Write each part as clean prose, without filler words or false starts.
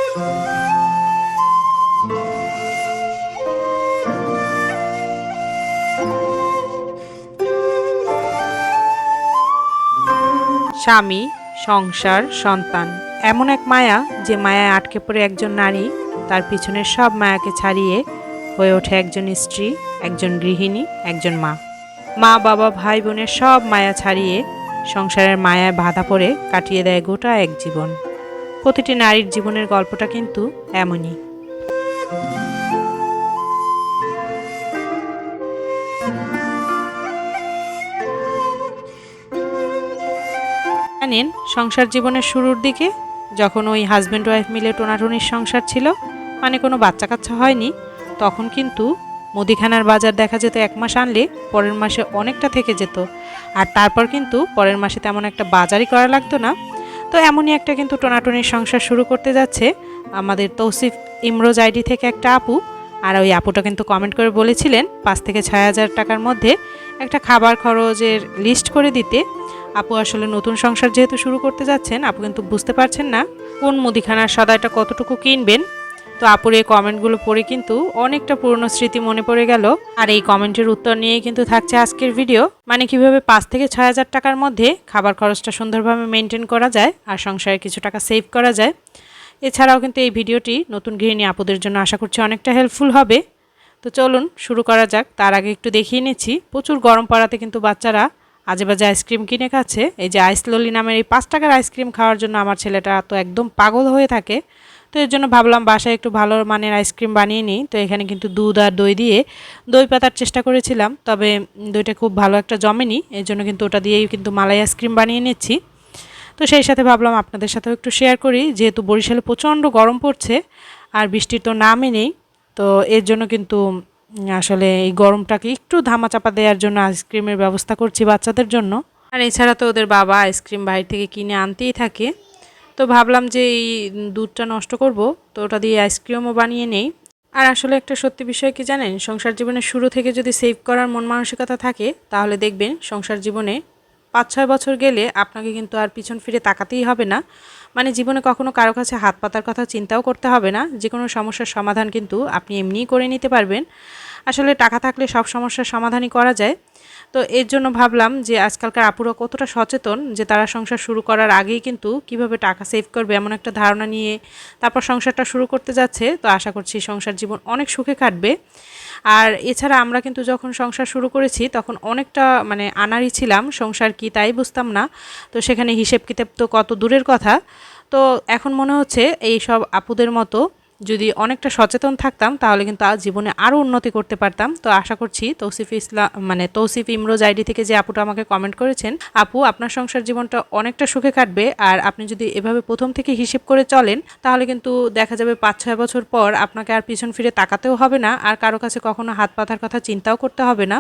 স্বামী, সংসার, সন্তান এমন এক মায়া, যে মায়ায় আটকে পড়ে একজন নারী তার পিছনের সব মায়াকে ছাড়িয়ে হয়ে ওঠে একজন স্ত্রী, একজন গৃহিণী, একজন মা। মা বাবা ভাই বোনের সব মায়া ছাড়িয়ে সংসারের মায়ায় বাধা পড়ে কাটিয়ে দেয় গোটা এক জীবন। প্রতিটি নারীর জীবনের গল্পটা কিন্তু এমনই। জানেন, সংসার জীবনের শুরুর দিকে যখন ওই হাজব্যান্ড ওয়াইফ মিলে টোনাটুনির সংসার ছিল, মানে কোনো বাচ্চা কাচ্চা হয়নি, তখন কিন্তু মুদিখানার বাজার দেখা যেত এক মাস আনলে পরের মাসে অনেকটা থেকে যেত, আর তারপর কিন্তু পরের মাসে তেমন একটা বাজারই করা লাগতো না। তো এমনই একটা কিন্তু টোনাটুনির সংসার শুরু করতে যাচ্ছে আমাদের তৌসিফ ইমরোজ আইডি থেকে একটা আপু। আর ওই আপুটা কিন্তু কমেন্ট করে বলেছিলেন 5 থেকে 6,000 টাকার মধ্যে একটা খাবার খরচের লিস্ট করে দিতে। আপু আসলে নতুন সংসার যেহেতু শুরু করতে যাচ্ছেন, আপু কিন্তু বুঝতে পারছেন না কোন মুদিখানার সদাইটা কতটুকু কিনবেন। তো আপুর এই কমেন্টগুলো পড়ে কিন্তু অনেকটা পুরনো স্মৃতি মনে পড়ে গেল। আর এই কমেন্টের উত্তর নিয়েই কিন্তু থাকছে আজকের ভিডিও, মানে কিভাবে 5 থেকে 6,000 টাকার মধ্যে খাবার খরচটা সুন্দরভাবে মেনটেন করা যায় আর সংসারে কিছু টাকা সেভ করা যায়। এছাড়াও কিন্তু এই ভিডিওটি নতুন গৃহিণী আপুদের জন্য আশা করছি অনেকটা হেল্পফুল হবে। তো চলুন শুরু করা যাক। তার আগে একটু দেখিয়ে নিচ্ছি, প্রচুর গরম পড়াতে কিন্তু বাচ্চারা আজে বাজে আইসক্রিম কিনে খাচ্ছে। এই যে আইস ললি নামের এই 5 টাকার আইসক্রিম খাওয়ার জন্য আমার ছেলেটা তো একদম পাগল হয়ে থাকে। তো এর জন্য ভাবলাম বাসায় একটু ভালো মানের আইসক্রিম বানিয়ে নিই। তো এখানে কিন্তু দুধ আর দই দিয়ে দই পাতার চেষ্টা করেছিলাম, তবে দইটা খুব ভালো একটা জমেনি, এর জন্য কিন্তু ওটা দিয়েই কিন্তু মালাই আইসক্রিম বানিয়ে নিচ্ছি। তো সেই সাথে ভাবলাম আপনাদের সাথেও একটু শেয়ার করি, যেহেতু বরিশালে প্রচণ্ড গরম পড়ছে আর বৃষ্টির তো নামই নেই। তো এর জন্য কিন্তু আসলে এই গরমটাকে একটু ধামাচাপা দেওয়ার জন্য আইসক্রিমের ব্যবস্থা করছি বাচ্চাদের জন্য। আর এছাড়া তো ওদের বাবা আইসক্রিম বাইরে থেকে কিনে আনতেই থাকে। তো ভাবলাম যে এই দুধটা নষ্ট করব, তো ওটা দিয়ে আইসক্রিমও বানিয়ে নেই। আর আসলে একটা সত্যি বিষয় কি জানেন, সংসার জীবনের শুরু থেকে যদি সেভ করার মন মানসিকতা থাকে, তাহলে দেখবেন সংসার জীবনে 5-6 বছর গেলে আপনাকে কিন্তু আর পিছন ফিরে তাকাতেই হবে না। মানে জীবনে কখনো কারো কাছে হাত পাতার কথা চিন্তাও করতে হবে না। যে কোনো সমস্যার সমাধান কিন্তু আপনি এমনিই করে নিতে পারবেন। আসলে টাকা থাকলে সব সমস্যার সমাধানই করা যায়। তো এর জন্য ভাবলাম যে আজকালকার আপুরা কতটা সচেতন, যে তারা সংসার শুরু করার আগেই কিন্তু কিভাবে টাকা সেভ করবে এমন একটা ধারণা নিয়ে তারপর সংসারটা শুরু করতে যাচ্ছে। তো আশা করছি সংসার জীবন অনেক সুখে কাটবে। আর এছাড়া আমরা কিন্তু যখন সংসার শুরু করেছি তখন অনেকটা মানে আনাড়ি ছিলাম, সংসার কি তাই বুঝতাম না। তো সেখানে হিসেব কিতাব তো কত দূরের কথা। তো এখন মনে হচ্ছে এই সব আপুদের মতো যদি অনেকটা সচেতন থাকতাম, তাহলে কিন্তু আজ জীবনে আরও উন্নতি করতে পারতাম। তো আশা করছি তৌসিফ ইমরোজ আইডি থেকে যে আপুটা আমাকে কমেন্ট করেছেন, আপু আপনার সংসার জীবনটা অনেকটা সুখে কাটবে। আর আপনি যদি এভাবে প্রথম থেকে হিসেব করে চলেন, তাহলে কিন্তু দেখা যাবে 5-6 বছর পর আপনাকে আর পিছন ফিরে তাকাতেও হবে না, আর কারো কাছে কখনো হাত পাতার কথা চিন্তাও করতে হবে না।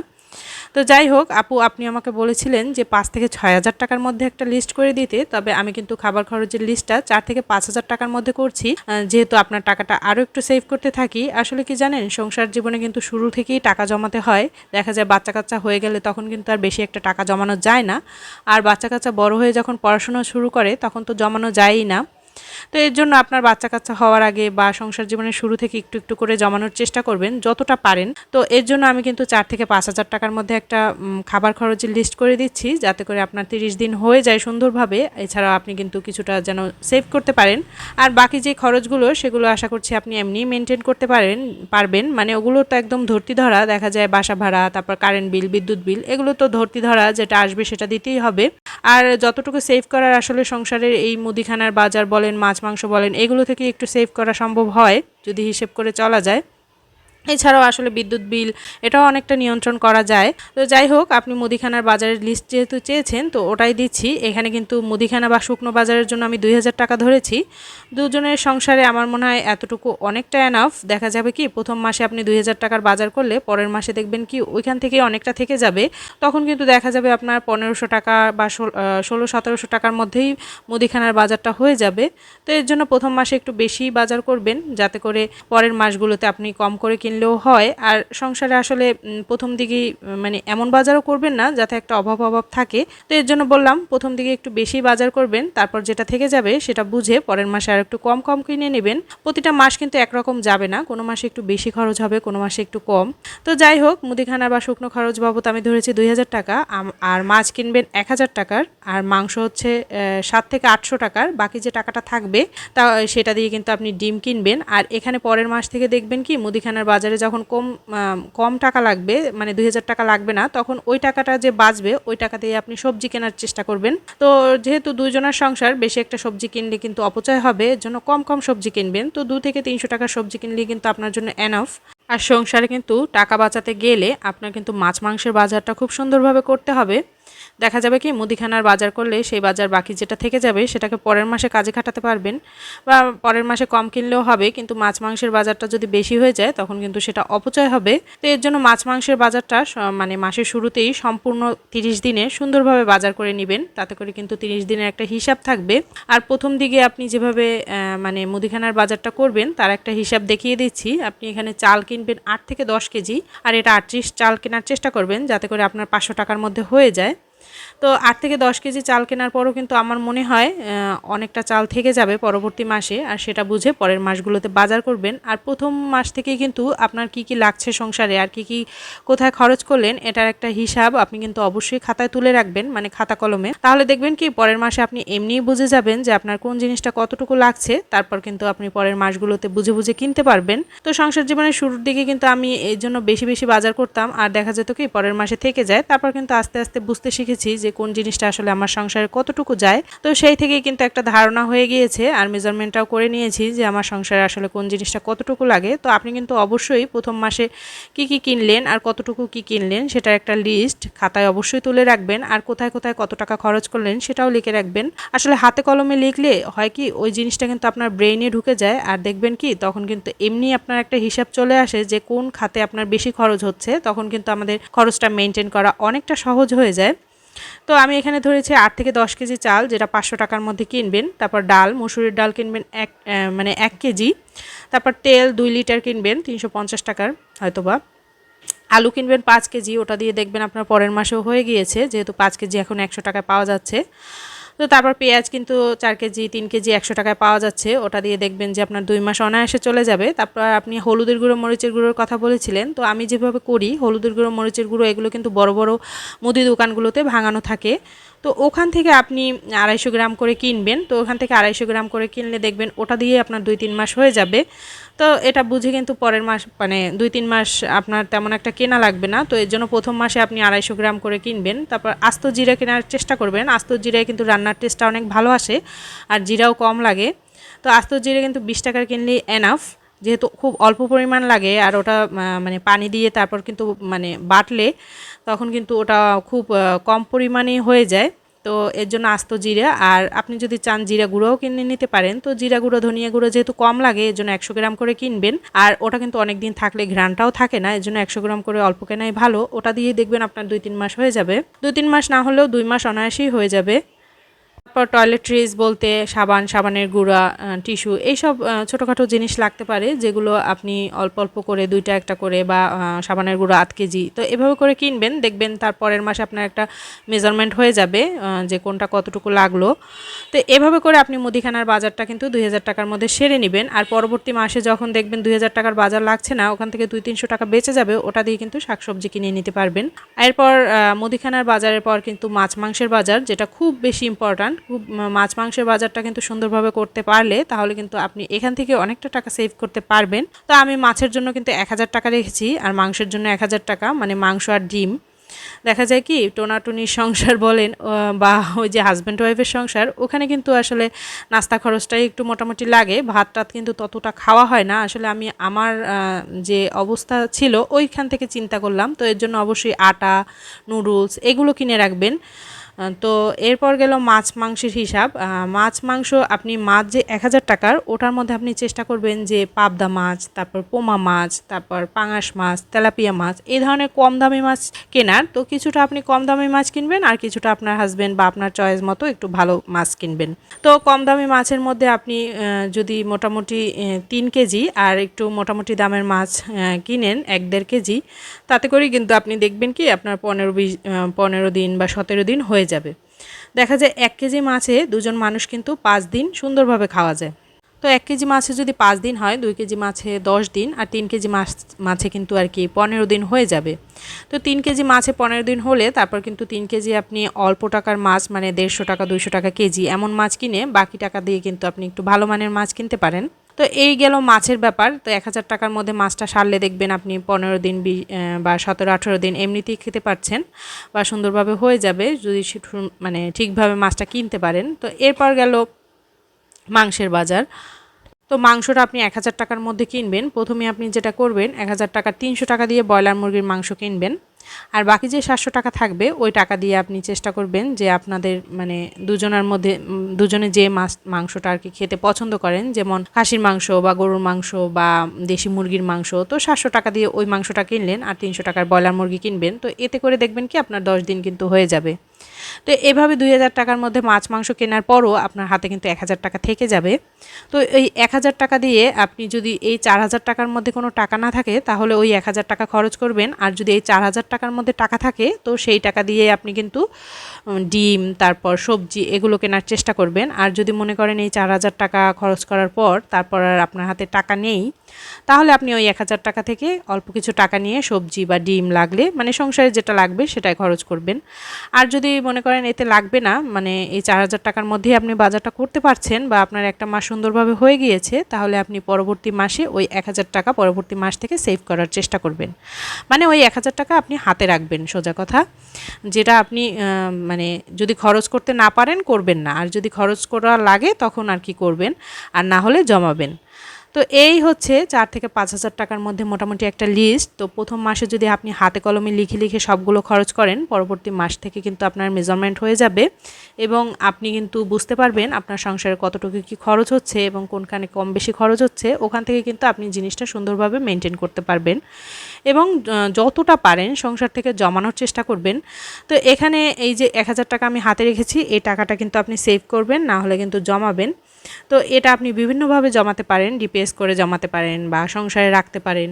তো যাই হোক আপু, আপনি আমাকে বলেছিলেন যে 5 থেকে 6,000 টাকার মধ্যে একটা লিস্ট করে দিতে, তবে আমি কিন্তু খাবার খরচের লিস্টটা 4 থেকে 5,000 টাকার মধ্যে করছি, যেহেতু আপনার টাকাটা আরও একটু সেভ করতে থাকি। আসলে কি জানেন, সংসার জীবনে কিন্তু শুরু থেকেই টাকা জমাতে হয়। দেখা যায় বাচ্চা কাচ্চা হয়ে গেলে তখন কিন্তু আর বেশি একটা টাকা জমানো যায় না, আর বাচ্চা কাচ্চা বড় হয়ে যখন পড়াশোনা শুরু করে তখন তো জমানো যায়ই না। তো এর জন্য আপনার বাচ্চা কাচ্চা হওয়ার আগে বা সংসার জীবনের শুরু থেকে একটু একটু করে জমানোর চেষ্টা করবেন যতটা পারেন। তো এর জন্য আমি কিন্তু 4 থেকে 5,000 টাকার মধ্যে একটা খাবার খরচের লিস্ট করে দিচ্ছি, যাতে করে আপনার 30 দিন হয়ে যায় সুন্দরভাবে। এছাড়াও আপনি কিন্তু কিছুটা যেন সেভ করতে পারেন। আর বাকি যে খরচগুলো সেগুলো আশা করছি আপনি এমনি মেনটেন করতে পারবেন। মানে ওগুলো তো একদম ধরতি ধরা, দেখা যায় বাসা ভাড়া, তারপর কারেন্ট বিল, বিদ্যুৎ বিল, এগুলো তো ধরতি ধরা, যেটা আসবে সেটা দিতেই হবে। আর যতটুকু সেভ করার আসলে সংসারের এই মুদিখানার বাজার বলেন, মাছ মাংস বলেন, এগুলো থেকে একটু সেভ করা সম্ভব হয় যদি হিসেব করে চলা যায়। এছাড়াও আসলে বিদ্যুৎ বিল এটাও অনেকটা নিয়ন্ত্রণ করা যায়। তো যাই হোক, আপনি মুদিখানার বাজারের লিস্ট যেহেতু চেয়েছেন, তো ওটাই দিচ্ছি। এখানে কিন্তু মুদিখানা বা শুকনো বাজারের জন্য আমি 2,000 টাকা ধরেছি। দুজনের সংসারে আমার মনে হয় এতটুকু অনেকটা এনাফ। দেখা যাবে কি প্রথম মাসে আপনি 2,000 টাকার বাজার করলে পরের মাসে দেখবেন কি ওইখান থেকে অনেকটা থেকে যাবে। তখন কিন্তু দেখা যাবে আপনার 1,500 টাকা বা 1600-1700 টাকার মধ্যেই মুদিখানার বাজারটা হয়ে যাবে। তো এর জন্য প্রথম মাসে একটু বেশি বাজার করবেন, যাতে করে পরের মাসগুলোতে আপনি কম করে কিনলেও হয়। আর সংসারে আসলে প্রথম দিকেই মানে এমন বাজারও করবেন না যাতে একটা অভাব থাকে। তো এর জন্য বললাম প্রথম দিকে একটু বেশি বাজার করবেন, তারপর যেটা থেকে যাবে সেটা বুঝে পরের মাসে আর একটু কম কিনে নেবেন। প্রতিটা মাস কিন্তু একরকম যাবে না, কোনো মাসে একটু বেশি খরচ হবে, কোনো মাসে একটু কম। তো যাই হোক, মুদিখানা বা শুকনো খরচ বাবদ আমি ধরেছি 2000 টাকা। আর মাছ কিনবেন 1000 টাকার, আর মাংস হচ্ছে 7 থেকে 800 টাকার। বাকি যে টাকাটা থাকবে তা সেটা দিয়ে কিন্তু আপনি ডিম কিনবেন। আর এখানে পরের মাস থেকে দেখবেন কি মুদিখানার বাজারে যখন কম টাকা লাগবে, মানে 2000 টাকা লাগবে না, তখন ওই টাকাটা যে বাঁচবে ওই টাকা দিয়ে আপনি সবজি কেনার চেষ্টা করবেন। তো যেহেতু দুইজনের সংসার, বেশি একটা সবজি কিনলে কিন্তু অপচয় হবে, এর জন্য কম সবজি কিনবেন। তো 2 থেকে 300 টাকার সবজি কিনলে কিন্তু আপনার জন্য এনাফ। আর সংসারে কিন্তু টাকা বাঁচাতে গেলে আপনার কিন্তু মাছ মাংসের বাজারটা খুব সুন্দরভাবে করতে হবে। দেখা যাবে কি মুদিখানার বাজার করলে সেই বাজার বাকি যেটা থেকে যাবে সেটাকে পরের মাসে কাজে খাটাতে পারবেন, বা পরের মাসে কম কিনলেও হবে। কিন্তু মাছ মাংসের বাজারটা যদি বেশি হয়ে যায় তখন কিন্তু সেটা অপচয় হবে। তো এর জন্য মাছ মাংসের বাজারটা মানে মাসের শুরুতেই সম্পূর্ণ 30 দিনে সুন্দরভাবে বাজার করে নেবেন। তাতে করে কিন্তু 30 দিনের একটা হিসাব থাকবে। আর প্রথম দিকে আপনি যেভাবে মানে মুদিখানার বাজারটা করবেন তার একটা হিসাব দেখিয়ে দিচ্ছি। আপনি এখানে চাল কিনবেন 8 থেকে 10 কেজি, আর এটা 38 চাল কেনার চেষ্টা করবেন যাতে করে আপনার 500 টাকার মধ্যে হয়ে যায়। তো 8 থেকে 10 কেজি চাল কেনার পরও কিন্তু আমার মনে হয় অনেকটা চাল থেকে যাবে পরবর্তী মাসে। আর সেটা বুঝে পরের মাসগুলোতে বাজার করবেন। আর প্রথম মাস থেকেই কিন্তু আপনার কি লাগছে সংসারে, আর কি কোথায় খরচ করলেন, এটার একটা হিসাব আপনি কিন্তু অবশ্যই খাতায় তুলে রাখবেন, মানে খাতা কলমে। তাহলে দেখবেন কি পরের মাসে আপনি এমনিই বুঝে যাবেন যে আপনার কোন জিনিসটা কতটুকু লাগছে। তারপর কিন্তু আপনি পরের মাসগুলোতে বুঝে কিনতে পারবেন। তো সংসার জীবনের শুরুর দিকে কিন্তু আমি এই জন্য বেশি বাজার করতাম, আর দেখা যেত কি পরের মাসে থেকে যায়। তারপর কিন্তু আস্তে আস্তে বুঝতে শিখেছি যে কোন জিনিসটা আসলে আমার সংসারে কতটুকু যায়। তো সেই থেকেই কিন্তু একটা ধারণা হয়ে গিয়েছে, আর মেজারমেন্টটাও করে নিয়েছি যে আমার সংসারে আসলে কোন জিনিসটা কতটুকু লাগে। তো আপনি কিন্তু অবশ্যই প্রথম মাসে কি কিনলেন আর কতটুকু কি কিনলেন সেটার একটা লিস্ট খাতায় অবশ্যই তুলে রাখবেন। আর কোথায় কত টাকা খরচ করলেন সেটাও লিখে রাখবেন। আসলে হাতে কলমে লিখলে হয় কি ওই জিনিসটা কিন্তু আপনার ব্রেইনে ঢুকে যায়, আর দেখবেন কি তখন কিন্তু এমনি আপনার একটা হিসাব চলে আসে যে কোন খাতে আপনার বেশি খরচ হচ্ছে। তখন কিন্তু আমাদের খরচটা মেনটেন করা অনেকটা সহজ হয়ে যায়। তো আমি এখানে ধরেছি 8 থেকে 10 কেজি চাল, যেটা 500 টাকার মধ্যে কিনবেন। তারপর ডাল, মসুরির ডাল কিনবেন মানে 1 কেজি। তারপর তেল 2 লিটার কিনবেন 350 টাকার হয়তোবা। আলু কিনবেন 5 কেজি, ওটা দিয়ে দেখবেন আপনার পরের মাসেও হয়ে গিয়েছে, যেহেতু 5 কেজি এখন 100 টাকায় পাওয়া যাচ্ছে। তো তারপর পেঁয়াজ কিন্তু 4 কেজি 3 কেজি 100 টাকায় পাওয়া যাচ্ছে, ওটা দিয়ে দেখবেন যে আপনার 2 মাস অনায়াসে চলে যাবে। তারপর আপনি হলুদের গুঁড়ো মরিচের গুঁড়োর কথা বলেছিলেন, তো আমি যেভাবে করি হলুদের গুঁড়ো মরিচের গুঁড়ো এগুলো কিন্তু বড় মুদি দোকানগুলোতে ভাঙানো থাকে। তো ওখান থেকে আপনি 250 গ্রাম করে কিনবেন। তো ওখান থেকে 250 গ্রাম করে কিনলে দেখবেন ওটা দিয়ে আপনার 2-3 মাস হয়ে যাবে। তো এটা বুঝে কিন্তু পরের মাস মানে 2-3 মাস আপনার তেমন একটা কেনা লাগবে না। তো এর জন্য প্রথম মাসে আপনি 250 গ্রাম করে কিনবেন। তারপর আস্ত জিরা কেনার চেষ্টা করবেন। আস্ত জিরায় কিন্তু রান্নার টেস্টটা অনেক ভালো আসে, আর জিরাও কম লাগে। তো আস্ত জিরা কিন্তু 20 টাকার কিনলেই এনাফ, যেহেতু খুব অল্প পরিমাণ লাগে। আর ওটা মানে পানি দিয়ে তারপর কিন্তু মানে বাটলে তখন কিন্তু ওটা খুব কম পরিমাণেই হয়ে যায়। তো এর জন্য আস্ত জিরা, আর আপনি যদি চান জিরা গুঁড়োও কিনে নিতে পারেন। তো জিরা গুঁড়ো ধনিয়া গুঁড়ো যেহেতু কম লাগে এর জন্য 100 গ্রাম করে কিনবেন। আর ওটা কিন্তু অনেক দিন থাকলে ঘ্রাণটাও থাকে না, এর জন্য 100 গ্রাম করে অল্প কেনাই ভালো। ওটা দিয়ে দেখবেন আপনার 2-3 মাস হয়ে যাবে। 2-3 মাস না হলেও 2 মাস অনায়াসেই হয়ে যাবে। তারপর টয়লেট্রিজ বলতে সাবানের গুঁড়া, টিস্যু, এইসব ছোটোখাটো জিনিস লাগতে পারে, যেগুলো আপনি অল্প করে 2টা একটা করে, বা সাবানের গুঁড়ো 8 কেজি। তো এভাবে করে কিনবেন, দেখবেন তার পরের মাসে আপনার একটা মেজারমেন্ট হয়ে যাবে যে কোনটা কতটুকু লাগলো। তো এভাবে করে আপনি মুদিখানার বাজারটা কিন্তু 2000 টাকার মধ্যে সেরে নেবেন। আর পরবর্তী মাসে যখন দেখবেন 2000 টাকার বাজার লাগছে না, ওখান থেকে 200-300 টাকা বেঁচে যাবে, ওটা দিয়ে কিন্তু শাকসবজি কিনে নিতে পারবেন। এরপর মুদিখানার বাজারের পর কিন্তু মাছ মাংসের বাজার, যেটা খুব বেশি ইম্পর্ট্যান্ট। মাছ মাংসের বাজারটা কিন্তু সুন্দরভাবে করতে পারলে তাহলে কিন্তু আপনি এখান থেকে অনেকটা টাকা সেভ করতে পারবেন। তো আমি মাছের জন্য কিন্তু 1000 টাকা রেখেছি, আর মাংসের জন্য 1000 টাকা, মানে মাংস আর ডিম। দেখা যায় কি টোনাটুনির সংসার বলেন বা ওই যে হাজব্যান্ড ওয়াইফের সংসার, ওখানে কিন্তু আসলে নাস্তা খরচটাই একটু মোটামুটি লাগে, ভাত টাত কিন্তু ততটা খাওয়া হয় না। আসলে আমি আমার যে অবস্থা ছিল ওইখান থেকে চিন্তা করলাম। তো এর জন্য অবশ্যই আটা, নুডলস এগুলো কিনে রাখবেন। তো এরপর গেল মাছ মাংসের হিসাব। মাছ মাংস আপনি মাছ যে 1000 টাকার, ওটার মধ্যে আপনি চেষ্টা করবেন যে পাবদা মাছ, তারপর পোমা মাছ, তারপর পাঙাশ মাছ, তেলাপিয়া মাছ, এই ধরনের কম দামি মাছ কেনার। তো কিছুটা আপনি কম দামি মাছ কিনবেন আর কিছুটা আপনার হাজবেন্ড বা আপনার চয়েস মতো একটু ভালো মাছ কিনবেন। তো কম দামি মাছের মধ্যে আপনি যদি মোটামুটি 3 কেজি আর একটু মোটামুটি দামের মাছ কিনেন 1-1.5 কেজি, তাতে করে কিন্তু আপনি দেখবেন কি আপনার 15 দিন বা 17 দিন হয়ে যাবে। দেখা যায় 1 কেজি মাছে দুজন মানুষ কিন্তু 5 দিন সুন্দরভাবে খাওয়া যায়। তো 1 কেজি মাছে যদি 5 দিন হয়, 2 কেজি মাছে 10 দিন, আর 3 কেজি মাছে কিন্তু আর কি 15 দিন হয়ে যাবে। তো 3 কেজি মাছে 15 দিন হলে তারপর কিন্তু 3 কেজি আপনি অল্প টাকার মাছ, মানে 150 টাকা 200 টাকা কেজি এমন মাছ কিনে বাকি টাকা দিয়ে কিন্তু আপনি একটু ভালো মানের মাছ কিনতে পারেন। তো এই গেল মাছের ব্যাপার। তো 1000 টাকার মধ্যে মাছটা সারলে দেখবেন আপনি 15 দিন বা 17-18 দিন এমনিতেই খেতে পারছেন বা সুন্দরভাবে হয়ে যাবে যদি মানে ঠিকভাবে মাছটা কিনতে পারেন। তো এরপর গেল মাংসের বাজার। তো মাংসটা আপনি 1000 টাকার মধ্যে কিনবেন। প্রথমে আপনি যেটা করবেন, 1000 টাকার 300 টাকা দিয়ে ব্রয়লার মুরগির মাংস কিনবেন, আর বাকি যে 700 টাকা থাকবে ওই টাকা দিয়ে আপনি চেষ্টা করবেন যে আপনাদের মানে দুজনের মধ্যে দুজনে যে মাংসটা আর কি খেতে পছন্দ করেন, যেমন খাসির মাংস বা গরুর মাংস বা দেশি মুরগির মাংস, তো 700 টাকা দিয়ে ওই মাংসটা কিনলেন আর 300 টাকার ব্রয়লার মুরগি কিনবেন। তো এতে করে দেখবেন কি আপনার 10 দিন কিন্তু হয়ে যাবে। তো এভাবে 2000 টাকার মধ্যে মাছ মাংস কেনার পরও আপনার হাতে কিন্তু 1000 টাকা থেকে যাবে। তো এই 1000 টাকা দিয়ে আপনি যদি এই 4000 টাকার মধ্যে কোনো টাকা না থাকে তাহলে ওই 1000 টাকা খরচ করবেন, আর যদি এই 4000 টাকার মধ্যে টাকা থাকে তো সেই টাকা দিয়ে আপনি কিন্তু ডিম, তারপর সবজি এগুলো কেনার চেষ্টা করবেন। আর যদি মনে করেন এই 4000 টাকা খরচ করার পর তারপর আর আপনার হাতে টাকা নেই, তাহলে আপনি ওই 1000 টাকা থেকে অল্প কিছু টাকা নিয়ে সবজি বা ডিম লাগলে মানে সংসারে যেটা লাগবে সেটাই খরচ করবেন। আর যদি মনে করেন এতে লাগবে না, মানে এই 4000 টাকার মধ্যেই আপনি বাজারটা করতে পারছেন বা আপনার একটা মাস সুন্দরভাবে হয়ে গিয়েছে, তাহলে আপনি পরবর্তী মাসে ওই 1000 টাকা পরবর্তী মাস থেকে সেভ করার চেষ্টা করবেন। মানে ওই 1000 টাকা আপনি হাতে রাখবেন, সোজা কথা, যেটা আপনি মানে যদি খরচ করতে না পারেন করবেন না, আর যদি খরচ করা লাগে তখন আর কি করবেন, আর না হলে জমাবেন। তো এই হচ্ছে 4 থেকে 5000 টাকার মধ্যে মোটামুটি একটা লিস্ট। তো প্রথম মাসে যদি আপনি হাতে কলমে লিখে লিখে সবগুলো খরচ করেন, পরবর্তী মাস থেকে কিন্তু আপনার মেজারমেন্ট হয়ে যাবে এবং আপনি কিন্তু বুঝতে পারবেন আপনার সংসারে কতটুকু কি খরচ হচ্ছে এবং কোনখানে কম বেশি খরচ হচ্ছে। ওখান থেকে কিন্তু আপনি জিনিসটা সুন্দরভাবে মেনটেন করতে পারবেন এবং যতটা পারেন সংসার থেকে জমানোর চেষ্টা করবেন। তো এখানে এই যে 1000 টাকা আমি হাতে রেখেছি, এই টাকাটা কিন্তু আপনি সেভ করবেন, না হলে কিন্তু জমাবেন। তো এটা আপনি বিভিন্নভাবে জমাতে পারেন, ডিপিএস করে জমাতে পারেন বা সংসারে রাখতে পারেন।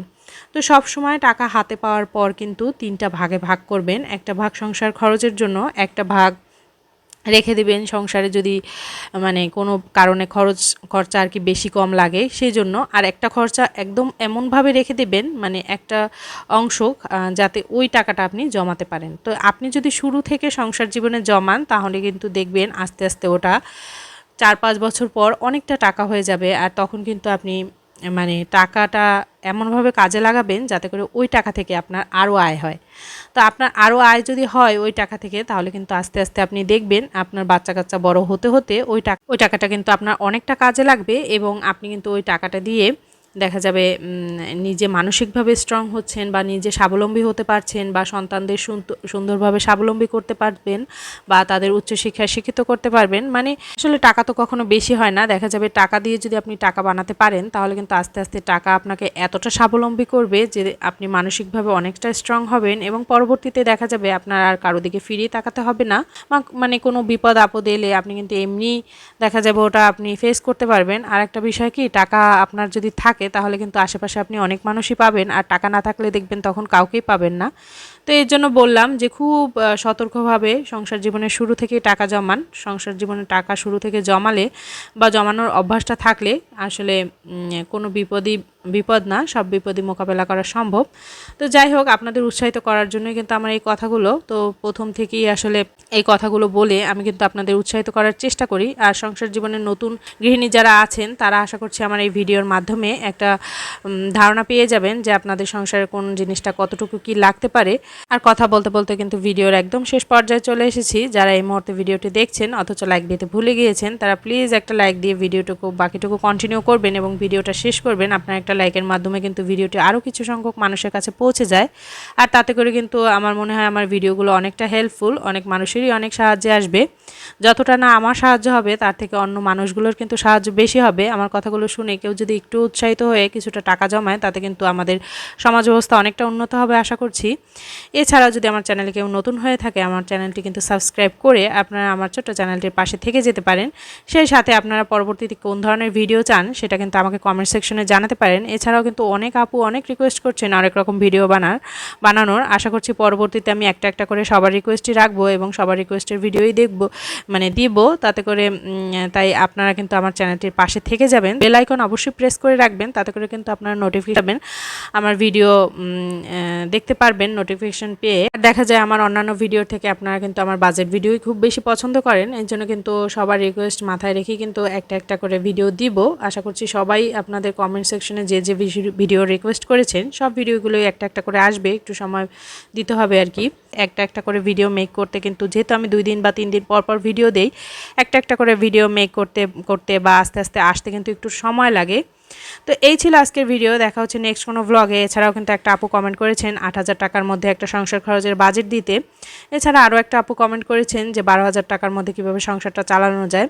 তো সব সময় টাকা হাতে পাওয়ার পর কিন্তু 3টা ভাগে ভাগ করবেন। একটা ভাগ সংসার খরচের জন্য, একটা ভাগ রেখে দেবেন সংসারে যদি মানে কোনো কারণে খরচা আর কি বেশি কম লাগে সেই জন্য, আর একটা খরচা একদম এমনভাবে রেখে দেবেন মানে একটা অংশ যাতে ওই টাকাটা আপনি জমাতে পারেন। তো আপনি যদি শুরু থেকে সংসার জীবনে জমান তাহলে কিন্তু দেখবেন আস্তে আস্তে ওটা 4-5 বছর পর অনেকটা টাকা হয়ে যাবে, আর তখন কিন্তু আপনি মানে টাকাটা এমনভাবে কাজে লাগাবেন যাতে করে ওই টাকা থেকে আপনার আরও আয় হয়। তো আপনার আরও আয় যদি হয় ওই টাকা থেকে, তাহলে কিন্তু আস্তে আস্তে আপনি দেখবেন আপনার বাচ্চা কাচ্চা বড় হতে হতে ওই টাকাটা কিন্তু আপনার অনেকটা কাজে লাগবে এবং আপনি কিন্তু ওই টাকাটা দিয়ে দেখা যাবে নিজে মানসিকভাবে স্ট্রং হচ্ছেন বা নিজে স্বাবলম্বী হতে পারছেন বা সন্তানদের সুন্দরভাবে স্বাবলম্বী করতে পারবেন বা তাদের উচ্চশিক্ষায় শিক্ষিত করতে পারবেন। মানে আসলে টাকা তো কখনো বেশি হয় না, দেখা যাবে টাকা দিয়ে যদি আপনি টাকা বানাতে পারেন তাহলে কিন্তু আস্তে আস্তে টাকা আপনাকে এতটা স্বাবলম্বী করবে যে আপনি মানসিকভাবে অনেকটা স্ট্রং হবেন এবং পরবর্তীতে দেখা যাবে আপনার আর কারো দিকে ফিরিয়ে তাকাতে হবে না। মানে কোনো বিপদ আপদ এলে আপনি কিন্তু এমনি দেখা যাবে ওটা আপনি ফেস করতে পারবেন। আর একটা বিষয় কি, টাকা আপনার যদি থাকে তাহলে কিন্তু আশেপাশে আপনি অনেক মানুষই পাবেন, আর টাকা না থাকলে দেখবেন তখন কাউকেই পাবেন না। তো এর জন্য বললাম যে খুব সতর্কভাবে সংসার জীবনের শুরু থেকেই টাকা জমান। সংসার জীবনে টাকা শুরু থেকে জমালে বা জমানোর অভ্যাসটা থাকলে আসলে কোনো বিপদ না, সব বিপদই মোকাবেলা করা সম্ভব। তো যাই হোক, আপনাদের উৎসাহিত করার জন্যই কিন্তু আমার এই কথাগুলো। তো প্রথম থেকেই আসলে এই কথাগুলো বলে আমি কিন্তু আপনাদের উৎসাহিত করার চেষ্টা করি। আর সংসার জীবনের নতুন গৃহিণী যারা আছেন তারা আশা করছি আমার এই ভিডিওর মাধ্যমে একটা ধারণা পেয়ে যাবেন যে আপনাদের সংসারে কোন জিনিসটা কতটুকু কি লাগতে পারে। আর কথা বলতে বলতে কিন্তু ভিডিওর একদম শেষ পর্যায়ে চলে এসেছি। যারা এই মুহূর্তে ভিডিওটি দেখছেন অথচ লাইক দিতে ভুলে গিয়েছেন তারা প্লিজ একটা লাইক দিয়ে ভিডিওটুকু বাকিটুকু কন্টিনিউ করবেন এবং ভিডিওটা শেষ করবেন আপনার একটা লাইকের মাধ্যমে কিন্তু ভিডিওটি আরও কিছু সংখ্যক মানুষের কাছে পৌঁছে যায়। আর তাতে করে কিন্তু আমার মনে হয় আমার ভিডিওগুলো অনেকটা হেল্পফুল, অনেক মানুষেরই অনেক সাহায্যে আসবে। যতটা না আমার সাহায্য হবে তার থেকে অন্য মানুষগুলোর কিন্তু সাহায্য বেশি হবে। আমার কথাগুলো শুনে কেউ যদি একটু উৎসাহিত হয়ে কিছুটা টাকা জমায় তাতে কিন্তু আমাদের সমাজ ব্যবস্থা অনেকটা উন্নত হবে আশা করছি। এছাড়াও যদি আমার চ্যানেলে কেউ নতুন হয়ে থাকে আমার চ্যানেলটি কিন্তু সাবস্ক্রাইব করে আপনারা আমার ছোট্ট চ্যানেলটির পাশে থেকে যেতে পারেন। সেই সাথে আপনারা পরবর্তীতে কোন ধরনের ভিডিও চান সেটা কিন্তু আমাকে কমেন্ট সেকশনে জানাতে পারেন। এছাড়াও কিন্তু অনেক আপু অনেক রিকোয়েস্ট করছেন অনেক রকম ভিডিও বানানোর। আশা করছি পরবর্তীতে আমি একটা একটা করে সবার রিকোয়েস্টই রাখবো এবং সবার রিকোয়েস্টের ভিডিওই দেখব, মানে দিব, তাতে করে তাই আপনারা কিন্তু আমার চ্যানেলটির পাশে থেকে যাবেন। বেল আইকন অবশ্যই প্রেস করে রাখবেন, তাতে করে কিন্তু আপনারা নোটিফিকেশন পাবেন, আমার ভিডিও দেখতে পারবেন নোটিফিকেশন পেয়ে। দেখা যায় আমার অন্যান্য ভিডিও থেকে আপনারা কিন্তু আমার বাজেট ভিডিওই খুব বেশি পছন্দ করেন, এর জন্য কিন্তু সবার রিকোয়েস্ট মাথায় রেখে কিন্তু একটা একটা করে ভিডিও দিব। আশা করছি সবাই আপনাদের কমেন্ট সেকশনে যে যে ভিডিও রিকোয়েস্ট করেছেন সব ভিডিওগুলোই একটা একটা করে আসবে, একটু সময় দিতে হবে আর কি। একটা একটা করে ভিডিও মেক করতে কিন্তু যেহেতু আমি 2 দিন বা 3 দিন পর পর ভিডিও দেই, একটা একটা করে ভিডিও মেক করতে করতে বা আস্তে আস্তে আসতে কিন্তু একটু সময় লাগে। তো এই ছিল আজকের ভিডিও, দেখা হচ্ছে নেক্সট কোনো ব্লগে। এছাড়াও কিন্তু একটা আপু কমেন্ট করেছেন 8,000 টাকার মধ্যে একটা সংসার খরচের বাজেট দিতে। এছাড়া আরও একটা আপু কমেন্ট করেছেন যে 12,000 টাকার মধ্যে কীভাবে সংসারটা চালানো যায়।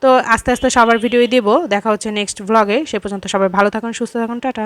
তো আস্তে আস্তে সবার ভিডিওই দেবো। দেখা হচ্ছে নেক্সট ব্লগে। সে পর্যন্ত সবাই ভালো থাকুন, সুস্থ থাকুন, টাটা।